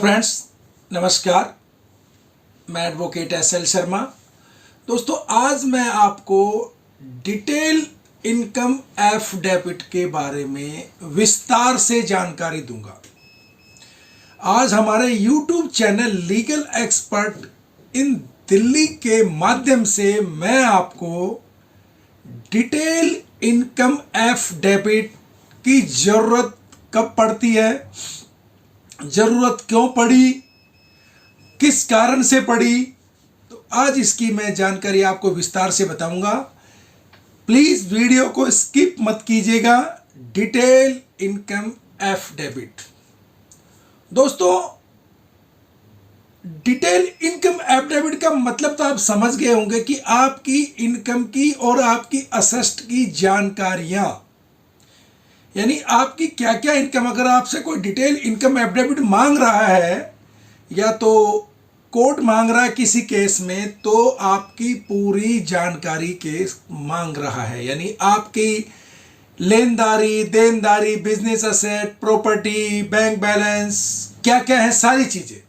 Friends, नमस्कार। मैं advocate SL. Sharma. दोस्तों, आज मैं आपको डिटेल इनकम एफिडेविट के बारे में विस्तार से जानकारी दूंगा। आज हमारे YouTube channel legal expert in Delhi के माध्यम से मैं आपको डिटेल इनकम एफिडेविट की ज़रूरत कब पड़ती है, ज़रूरत क्यों पड़ी, किस कारण से पड़ी, तो आज इसकी मैं जानकारी आपको विस्तार से बताऊंगा। प्लीज़ वीडियो को स्किप मत कीजिएगा। Detail income affidavit. दोस्तों, डिटेल इनकम एफिडेविट का मतलब तो आप समझ गए होंगे कि आपकी इनकम की और आपकी असेस्ट की जानकारियां, यानी आपकी क्या क्या इनकम, अगर आपसे कोई डिटेल इनकम एफिडेविट मांग रहा है या तो कोर्ट मांग रहा है किसी केस में, तो आपकी पूरी जानकारी केस मांग रहा है। यानी आपकी लेनदारी, देनदारी, business asset, property, bank balance, क्या क्या है, सारी चीजें।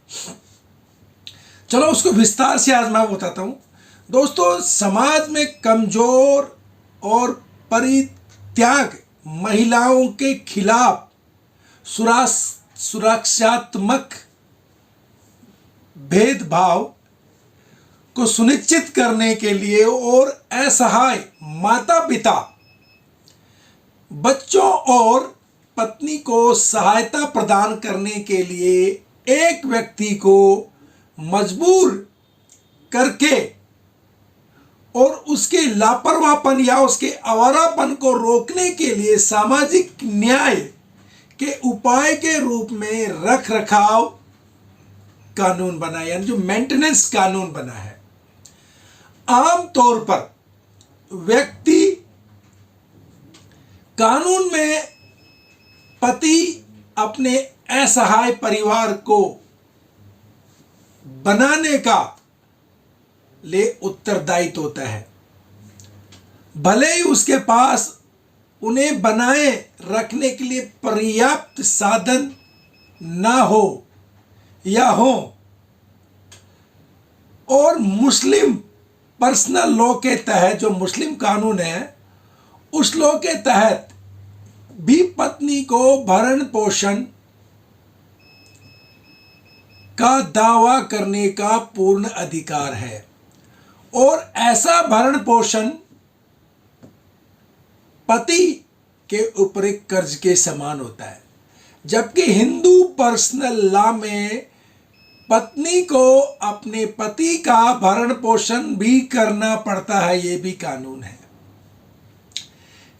चलो उसको विस्तार से आज मैं बताता हूं। दोस्तों, समाज में कमजोर और परित्याग महिलाओं के खिलाफ सुरक्षात्मक भेदभाव को सुनिश्चित करने के लिए और असहाय माता पिता, बच्चों और पत्नी को सहायता प्रदान करने के लिए एक व्यक्ति को मजबूर करके और उसके लापरवाहपन या उसके आवारापन को रोकने के लिए सामाजिक न्याय के उपाय के रूप में रख रखाव कानून बना, यानी जो मेंटेनेंस कानून बना है। आमतौर पर व्यक्ति कानून में पति अपने असहाय परिवार को बनाने का ले उत्तरदायित्व होता है, भले ही उसके पास उन्हें बनाए रखने के लिए पर्याप्त साधन ना हो या हो। और मुस्लिम पर्सनल लॉ के तहत, जो मुस्लिम कानून है, उस लॉ के तहत भी पत्नी को भरण पोषण का दावा करने का पूर्ण अधिकार है और ऐसा भरण पोषण पति के ऊपर एक कर्ज के समान होता है। जबकि हिंदू पर्सनल लॉ में पत्नी को अपने पति का भरण पोषण भी करना पड़ता है, ये भी कानून है।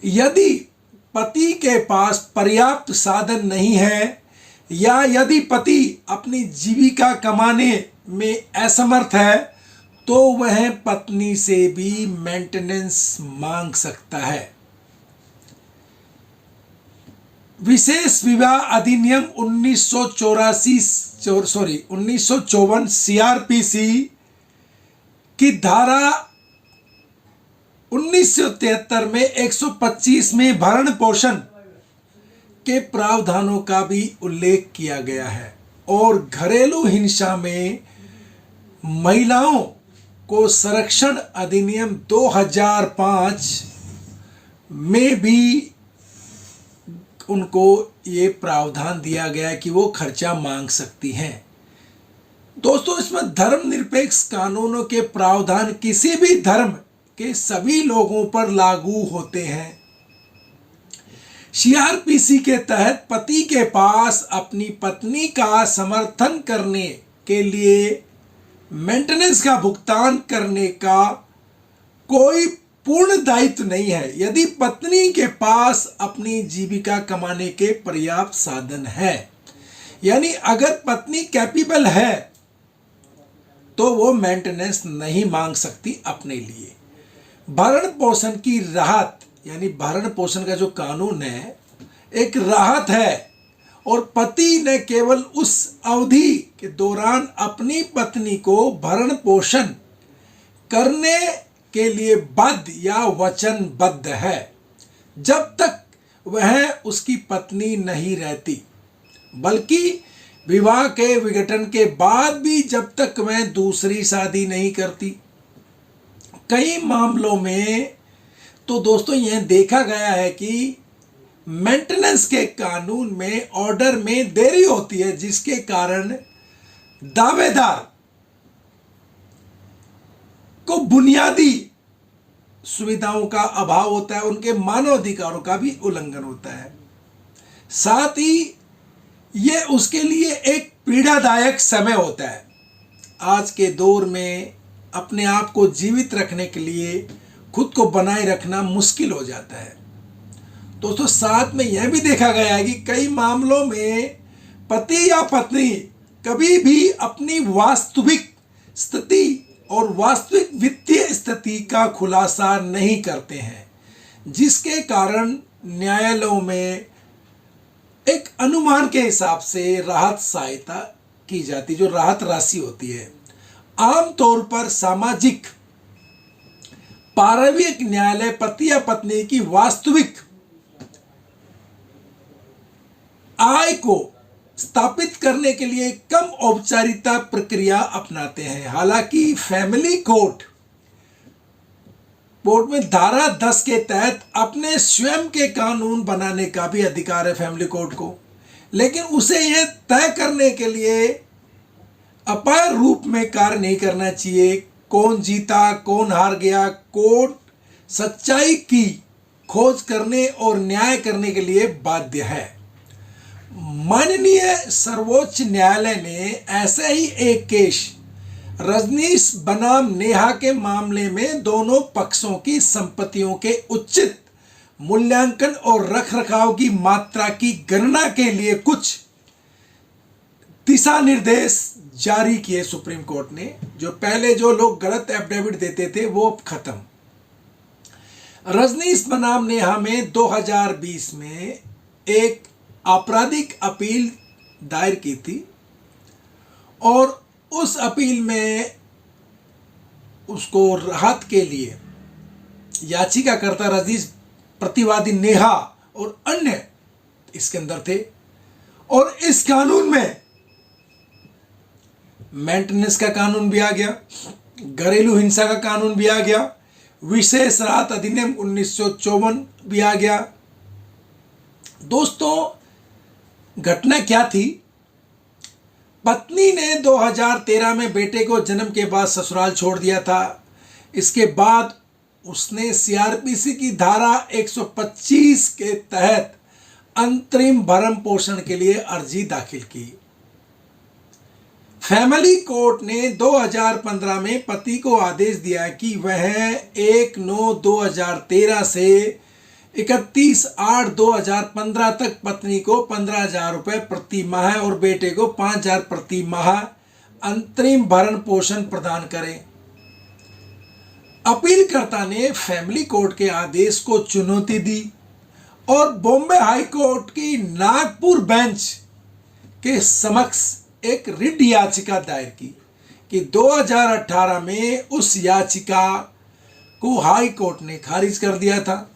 यदि पति के पास पर्याप्त साधन नहीं है या यदि पति अपनी जीविका कमाने में असमर्थ है, तो वह पत्नी से भी मेंटेनेंस मांग सकता है। विशेष विवाह अधिनियम 1954 सीआरपीसी की धारा 1973 में 125 में भरण पोषण के प्रावधानों का भी उल्लेख किया गया है और घरेलू हिंसा में महिलाओं को संरक्षण अधिनियम 2005 में भी उनको ये प्रावधान दिया गया कि वो खर्चा मांग सकती हैं। दोस्तों, इसमें धर्मनिरपेक्ष कानूनों के प्रावधान किसी भी धर्म के सभी लोगों पर लागू होते हैं। सीआरपीसी के तहत पति के पास अपनी पत्नी का समर्थन करने के लिए मेंटेनेंस का भुगतान करने का कोई पूर्ण दायित्व नहीं है, यदि पत्नी के पास अपनी जीविका कमाने के पर्याप्त साधन है। यानी अगर पत्नी कैपेबल है तो वो मेंटेनेंस नहीं मांग सकती अपने लिए। भरण पोषण की राहत, यानी भरण पोषण का जो कानून है एक राहत है और पति ने केवल उस अवधि के दौरान अपनी पत्नी को भरण पोषण करने के लिए बद्ध या वचनबद्ध है, जब तक वह उसकी पत्नी नहीं रहती। बल्कि विवाह के विघटन के बाद भी जब तक वह दूसरी शादी नहीं करती। कई मामलों में तो दोस्तों यह देखा गया है कि मेंटेनेंस के कानून में ऑर्डर में देरी होती है, जिसके कारण दावेदार को बुनियादी सुविधाओं का अभाव होता है, उनके मानवाधिकारों का भी उल्लंघन होता है। साथ ही ये उसके लिए एक पीड़ादायक समय होता है। आज के दौर में अपने आप को जीवित रखने के लिए खुद को बनाए रखना मुश्किल हो जाता है। दोस्तों साथ में यह भी देखा गया है कि कई मामलों में पति या पत्नी कभी भी अपनी वास्तविक स्थिति और वास्तविक वित्तीय स्थिति का खुलासा नहीं करते हैं, जिसके कारण न्यायालयों में एक अनुमान के हिसाब से राहत सहायता की जाती, जो राहत राशि होती है। आमतौर पर सामाजिक पारिवारिक न्यायालय पति या पत्नी की वास्तविक आय को स्थापित करने के लिए कम औपचारिकता प्रक्रिया अपनाते हैं। हालांकि फैमिली कोर्ट में धारा 10 के तहत अपने स्वयं के कानून बनाने का भी अधिकार है फैमिली कोर्ट को, लेकिन उसे यह तय करने के लिए अपार रूप में कार्य नहीं करना चाहिए कौन जीता कौन हार गया। कोर्ट सच्चाई की खोज करने और न्याय करने के लिए बाध्य है। माननीय सर्वोच्च न्यायालय ने ऐसे ही एक केस रजनीश बनाम नेहा के मामले में दोनों पक्षों की संपत्तियों के उचित मूल्यांकन और रखरखाव की मात्रा की गणना के लिए कुछ दिशा निर्देश जारी किए सुप्रीम कोर्ट ने। जो पहले जो लोग गलत एफिडेविट देते थे वो अब खत्म। रजनीश बनाम नेहा में 2020 में एक आपराधिक अपील दायर की थी और उस अपील में उसको राहत के लिए याचिकाकर्ता रजनीश, प्रतिवादी नेहा और अन्य इसके अंदर थे। और इस कानून में मेंटेनेंस का कानून भी आ गया, घरेलू हिंसा का कानून भी आ गया, विशेष राहत अधिनियम 1954 भी आ गया। दोस्तों घटना क्या थी? पत्नी ने 2013 में बेटे को जन्म के बाद ससुराल छोड़ दिया था। इसके बाद उसने सीआरपीसी की धारा 125 के तहत अंतरिम भरण पोषण के लिए अर्जी दाखिल की। फैमिली कोर्ट ने 2015 में पति को आदेश दिया कि वह 1/9/2013 से 31/8/2015 तक पत्नी को 15,000 रुपये प्रति माह और बेटे को 5,000 प्रति माह अंतरिम भरण पोषण प्रदान करें। अपीलकर्ता ने फैमिली कोर्ट के आदेश को चुनौती दी और बॉम्बे हाई कोर्ट की नागपुर बेंच के समक्ष एक रिट याचिका दायर की कि 2018 में उस याचिका को हाई कोर्ट ने खारिज कर दिया था,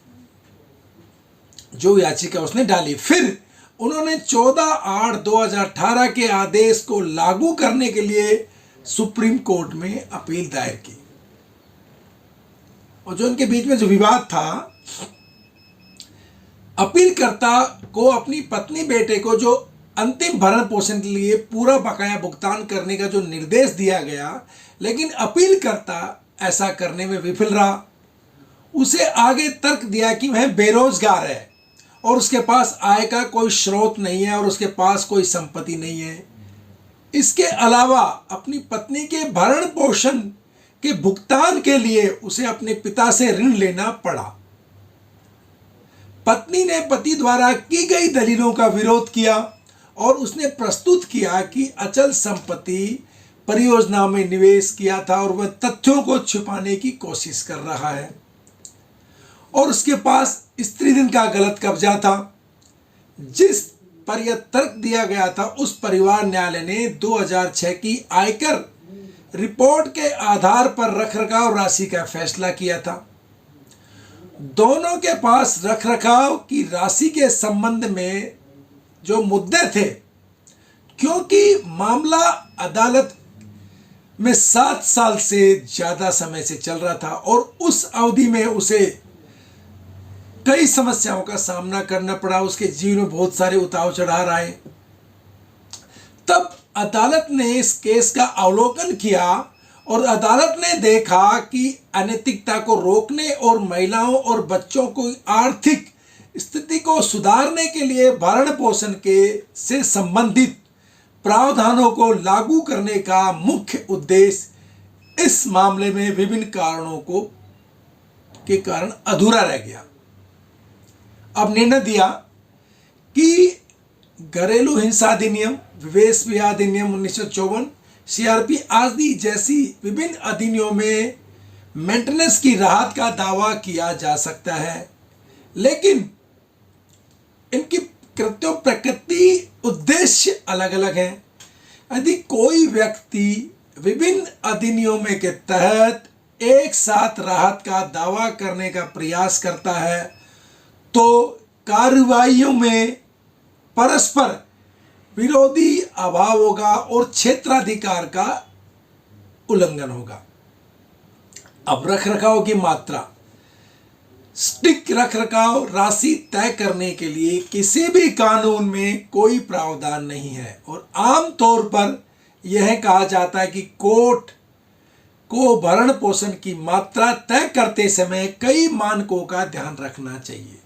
जो याचिका उसने डाली। फिर उन्होंने 14/8/2018 के आदेश को लागू करने के लिए सुप्रीम कोर्ट में अपील दायर की। और जो उनके बीच में जो विवाद था, अपीलकर्ता को अपनी पत्नी बेटे को जो अंतिम भरण पोषण के लिए पूरा बकाया भुगतान करने का जो निर्देश दिया गया, लेकिन अपीलकर्ता ऐसा करने में विफल रहा। उसे आगे तर्क दिया कि वह बेरोजगार है और उसके पास आय का कोई स्रोत नहीं है और उसके पास कोई संपत्ति नहीं है। इसके अलावा अपनी पत्नी के भरण पोषण के भुगतान के लिए उसे अपने पिता से ऋण लेना पड़ा। पत्नी ने पति द्वारा की गई दलीलों का विरोध किया और उसने प्रस्तुत किया कि अचल संपत्ति परियोजना में निवेश किया था और वह तथ्यों को छुपाने की कोशिश कर रहा है और उसके पास स्त्री धन का गलत कब्जा था। जिस पर यह तर्क दिया गया था, उस परिवार न्यायालय ने 2006 की आयकर रिपोर्ट के आधार पर रखरखाव राशि का फैसला किया था। दोनों के पास रखरखाव की राशि के संबंध में जो मुद्दे थे, क्योंकि मामला अदालत में 7 साल से ज्यादा समय से चल रहा था और उस अवधि में उसे कई समस्याओं का सामना करना पड़ा। उसके जीवन में बहुत सारे उतार चढ़ाव आए। तब अदालत ने इस केस का अवलोकन किया और अदालत ने देखा कि अनैतिकता को रोकने और महिलाओं और बच्चों को आर्थिक स्थिति को सुधारने के लिए भरण पोषण के से संबंधित प्रावधानों को लागू करने का मुख्य उद्देश्य इस मामले में विभिन्न कारणों के कारण अधूरा रह गया। अब निर्णय दिया कि घरेलू हिंसा अधिनियम, विवेश विवाह अधिनियम 1954, सीआरपी आदि जैसी विभिन्न अधिनियमों में मेंटेनेंस की राहत का दावा किया जा सकता है, लेकिन इनकी कृत्यों प्रकृति उद्देश्य अलग अलग हैं। यदि कोई व्यक्ति विभिन्न अधिनियमों के तहत एक साथ राहत का दावा करने का प्रयास करता है तो कार्रवाइयों में परस्पर विरोधी अभाव होगा और क्षेत्राधिकार का उल्लंघन होगा। अब रखरखाव की मात्रा, स्टिक रखरखाव राशि तय करने के लिए किसी भी कानून में कोई प्रावधान नहीं है और आमतौर पर यह कहा जाता है कि कोर्ट को भरण पोषण की मात्रा तय करते समय कई मानकों का ध्यान रखना चाहिए,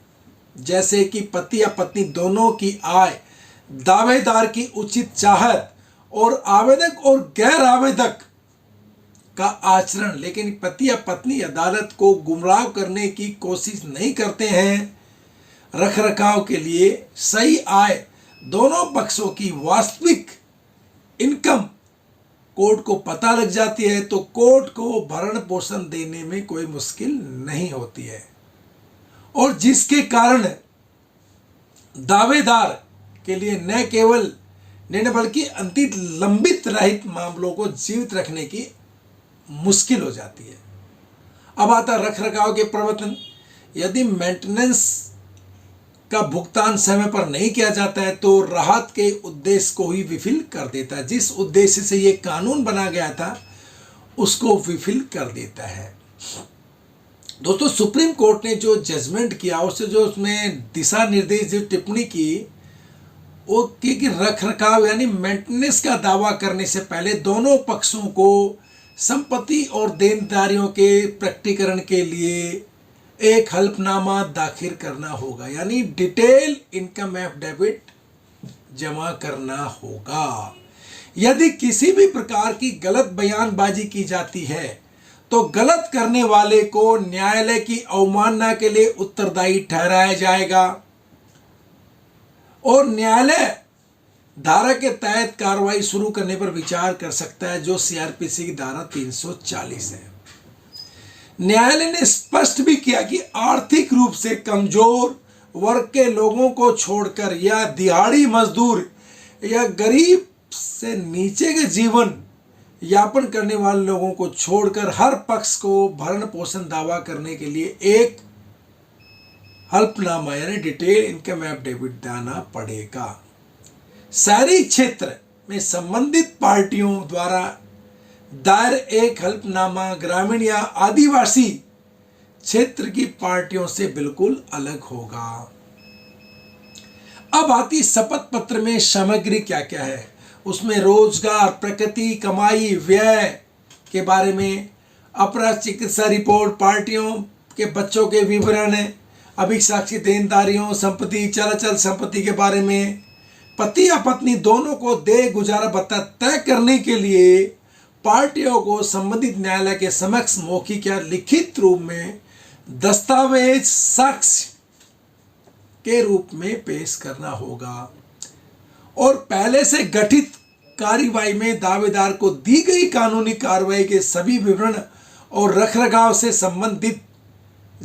जैसे कि पति या पत्नी दोनों की आय, दावेदार की उचित चाहत और आवेदक और गैर आवेदक का आचरण। लेकिन पति या पत्नी अदालत को गुमराह करने की कोशिश नहीं करते हैं। रखरखाव के लिए सही आय, दोनों पक्षों की वास्तविक इनकम कोर्ट को पता लग जाती है तो कोर्ट को भरण पोषण देने में कोई मुश्किल नहीं होती है और जिसके कारण दावेदार के लिए न केवल निर्णय बल्कि अंतिम लंबित रहित मामलों को जीवित रखने की मुश्किल हो जाती है। अब आता रखरखाव के प्रवर्तन। यदि मेंटेनेंस का भुगतान समय पर नहीं किया जाता है तो राहत के उद्देश्य को ही विफल कर देता है। जिस उद्देश्य से यह कानून बना गया था उसको विफल कर देता है। दोस्तों, सुप्रीम कोर्ट ने जो जजमेंट किया उससे जो उसमें दिशा निर्देश जो टिप्पणी की वो कि रखरखाव यानी मेंटेनेंस का दावा करने से पहले दोनों पक्षों को संपत्ति और देनदारियों के प्रकटीकरण के लिए एक हल्फनामा दाखिल करना होगा, यानी डिटेल इनकम एफिडेविट जमा करना होगा। यदि किसी भी प्रकार की गलत बयानबाजी की जाती है तो गलत करने वाले को न्यायालय की अवमानना के लिए उत्तरदायी ठहराया जाएगा और न्यायालय धारा के तहत कार्रवाई शुरू करने पर विचार कर सकता है, जो सीआरपीसी की धारा 340 है। न्यायालय ने स्पष्ट भी किया कि आर्थिक रूप से कमजोर वर्ग के लोगों को छोड़कर या दिहाड़ी मजदूर या गरीब से नीचे के जीवन यापन करने वाले लोगों को छोड़कर हर पक्ष को भरण पोषण दावा करने के लिए एक हल्फनामा यानी डिटेल इनकम एफिडेविट देना पड़ेगा। शहरी क्षेत्र में संबंधित पार्टियों द्वारा दायर एक हल्फनामा ग्रामीण या आदिवासी क्षेत्र की पार्टियों से बिल्कुल अलग होगा। अब आती शपथ पत्र में सामग्री क्या क्या है। उसमें रोजगार, प्रकृति, कमाई, व्यय के बारे में, अपराध चिकित्सा रिपोर्ट, पार्टियों के बच्चों के विवरण, अभिसाक्षी देनदारियों, संपत्ति, चल संपत्ति के बारे में, पति या पत्नी दोनों को देय गुजारा भत्ता तय करने के लिए पार्टियों को संबंधित न्यायालय के समक्ष मौखिक या लिखित रूप में दस्तावेज साक्ष्य के रूप में पेश करना होगा और पहले से गठित कार्यवाही में दावेदार को दी गई कानूनी कार्रवाई के सभी विवरण और रखरखाव से संबंधित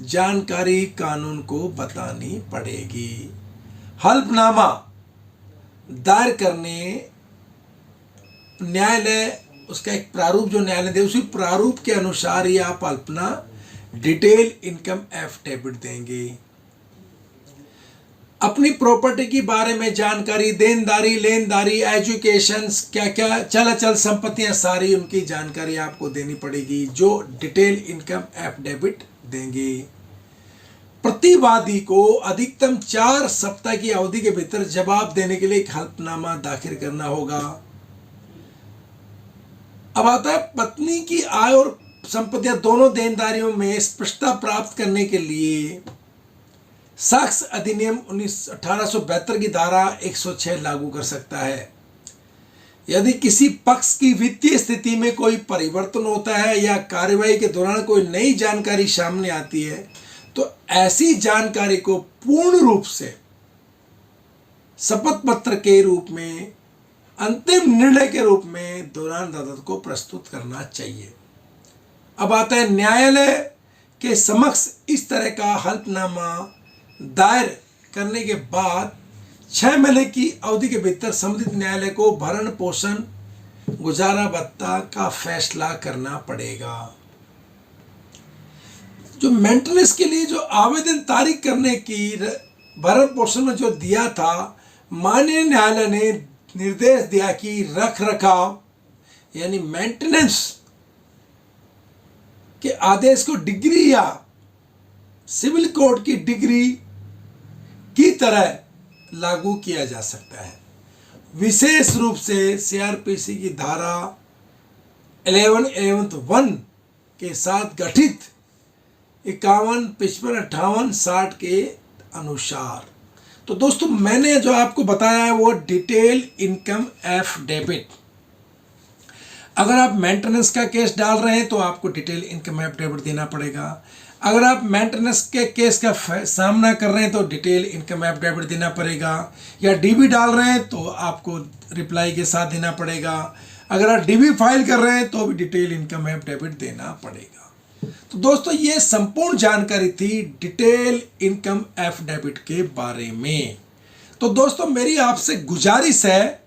जानकारी कानून को बतानी पड़ेगी। हल्फनामा दायर करने न्यायालय उसका एक प्रारूप जो न्यायालय दे उसी प्रारूप के अनुसार ही आप अपना डिटेल इनकम एफिडेविट देंगे। अपनी प्रॉपर्टी के बारे में जानकारी, देनदारी, लेनदारी, एजुकेशन, क्या क्या चल अचल संपत्तियां, सारी उनकी जानकारी आपको देनी पड़ेगी, जो डिटेल इनकम एफिडेविट देंगे। प्रतिवादी को अधिकतम 4 सप्ताह की अवधि के भीतर जवाब देने के लिए एक हल्फनामा दाखिल करना होगा। अब आता है पत्नी की आय और संपत्तियां दोनों देनदारियों में स्पष्टता प्राप्त करने के लिए साक्ष्य अधिनियम 1872 की धारा 106 लागू कर सकता है। यदि किसी पक्ष की वित्तीय स्थिति में कोई परिवर्तन होता है या कार्यवाही के दौरान कोई नई जानकारी सामने आती है तो ऐसी जानकारी को पूर्ण रूप से शपथ पत्र के रूप में, अंतिम निर्णय के रूप में दौरान अदालत को प्रस्तुत करना चाहिए। अब आता है न्यायालय के समक्ष इस तरह का हल्फनामा दायर करने के बाद 6 महीने की अवधि के भीतर संबंधित न्यायालय को भरण पोषण, गुजारा भत्ता का फैसला करना पड़ेगा। जो मेंटेनेंस के लिए जो आवेदन तारीख करने की भरण पोषण में जो दिया था, माननीय न्यायालय ने निर्देश दिया कि रख रखाव यानी मेंटेनेंस के आदेश को डिग्री या सिविल कोड की डिग्री की तरह लागू किया जा सकता है। विशेष रूप से सीआरपीसी की धारा 11(1) के साथ गठित 51, 55, 58, 60 के अनुसार। तो दोस्तों मैंने जो आपको बताया है वो डिटेल इनकम एफिडेविट। अगर आप मेंटेनेंस का केस डाल रहे हैं तो आपको डिटेल इनकम एफिडेविट देना पड़ेगा। अगर आप मेंटेनेंस के केस का सामना कर रहे हैं तो डिटेल इनकम एफिडेविट देना पड़ेगा, या डीबी डाल रहे हैं तो आपको रिप्लाई के साथ देना पड़ेगा। अगर आप डीबी फाइल कर रहे हैं तो भी डिटेल इनकम एफिडेविट देना पड़ेगा। तो दोस्तों ये संपूर्ण जानकारी थी डिटेल इनकम एफिडेविट के बारे में। तो दोस्तों मेरी आपसे गुजारिश है,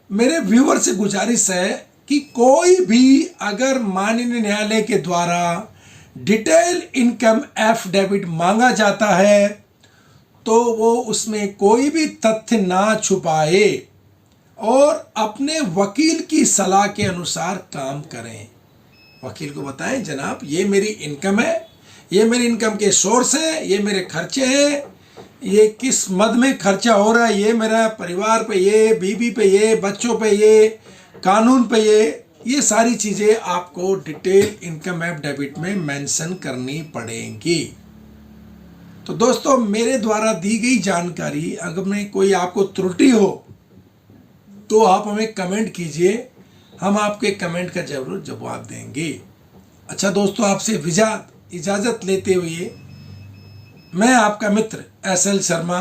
मेरे व्यूअर से गुजारिश है कि कोई भी अगर माननीय न्यायालय के द्वारा डिटेल इनकम एफिडेविट मांगा जाता है तो वो उसमें कोई भी तथ्य ना छुपाए और अपने वकील की सलाह के अनुसार काम करें। वकील को बताएं जनाब ये मेरी इनकम है, ये मेरी इनकम के सोर्स है, ये मेरे खर्चे हैं, ये किस मद में खर्चा हो रहा है, ये मेरा परिवार पे, ये बीवी पे, ये बच्चों पे, ये कानून पे, ये सारी चीज़ें आपको डिटेल इनकम एफिडेविट में मेंशन करनी पड़ेंगी। तो दोस्तों मेरे द्वारा दी गई जानकारी अगर में कोई आपको त्रुटि हो तो आप हमें कमेंट कीजिए, हम आपके कमेंट का जरूर जवाब देंगे। अच्छा दोस्तों आपसे इजाज़त लेते हुए मैं आपका मित्र SL शर्मा,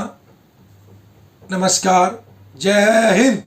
नमस्कार, जय हिंद।